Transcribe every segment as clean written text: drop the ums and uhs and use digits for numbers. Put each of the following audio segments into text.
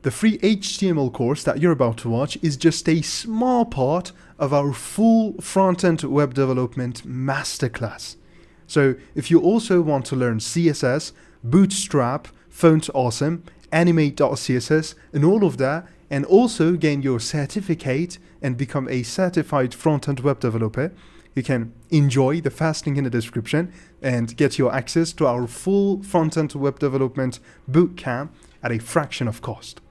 the free HTML course that you're about to watch is just a small part of our full front-end web development masterclass. So if you also want to learn CSS, Bootstrap, Font Awesome, Animate.css, and all of that, and also gain your certificate and become a certified front-end web developer, you can enjoy the fast link in the description and get your access to our full front-end web development bootcamp at a fraction of cost.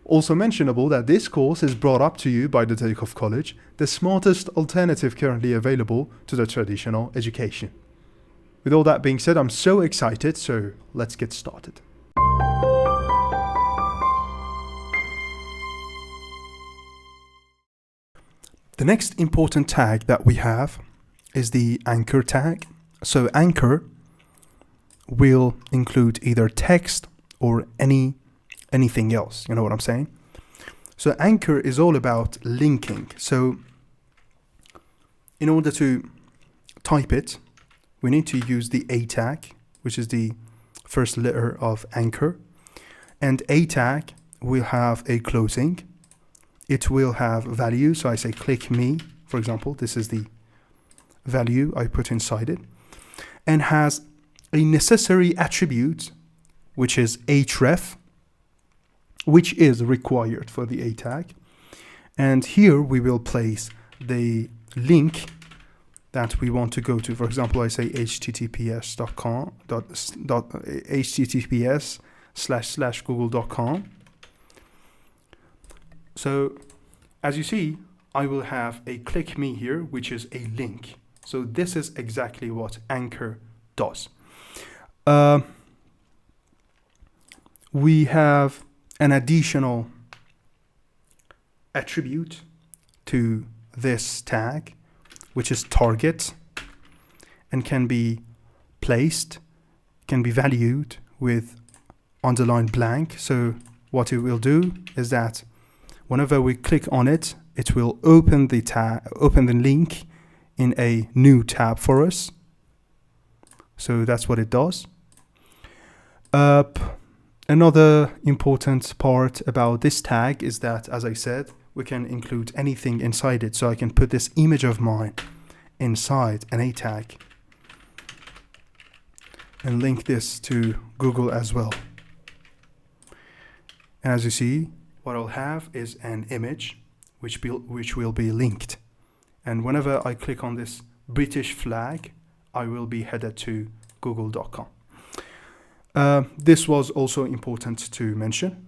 Also mentionable that this course is brought up to you by the Takeoff College, the smartest alternative currently available to the traditional education. With all that being said, I'm so excited, so let's get started. The next important tag that we have is the anchor tag. So anchor will include either text or anything else. You know what I'm saying? So anchor is all about linking. So in order to type it, we need to use the A tag, which is the first letter of anchor. And A tag will have a closing. It will have value. So I say click me, for example. This is the value I put inside it. And has a necessary attribute, which is href, which is required for the A tag. And here we will place the link that we want to go to. For example, I say https://google.com. So as you see, I will have a click me here, which is a link. So this is exactly what anchor does. We have an additional attribute to this tag, which is target, and can be placed, can be valued with underline blank. So what it will do is that whenever we click on it, it will open the link in a new tab for us. So that's what it does. Another important part about this tag is that, as I said, we can include anything inside it. So I can put this image of mine inside an A tag and link this to Google as well. And as you see, what I'll have is an image which will be linked. And whenever I click on this British flag, I will be headed to google.com. This was also important to mention.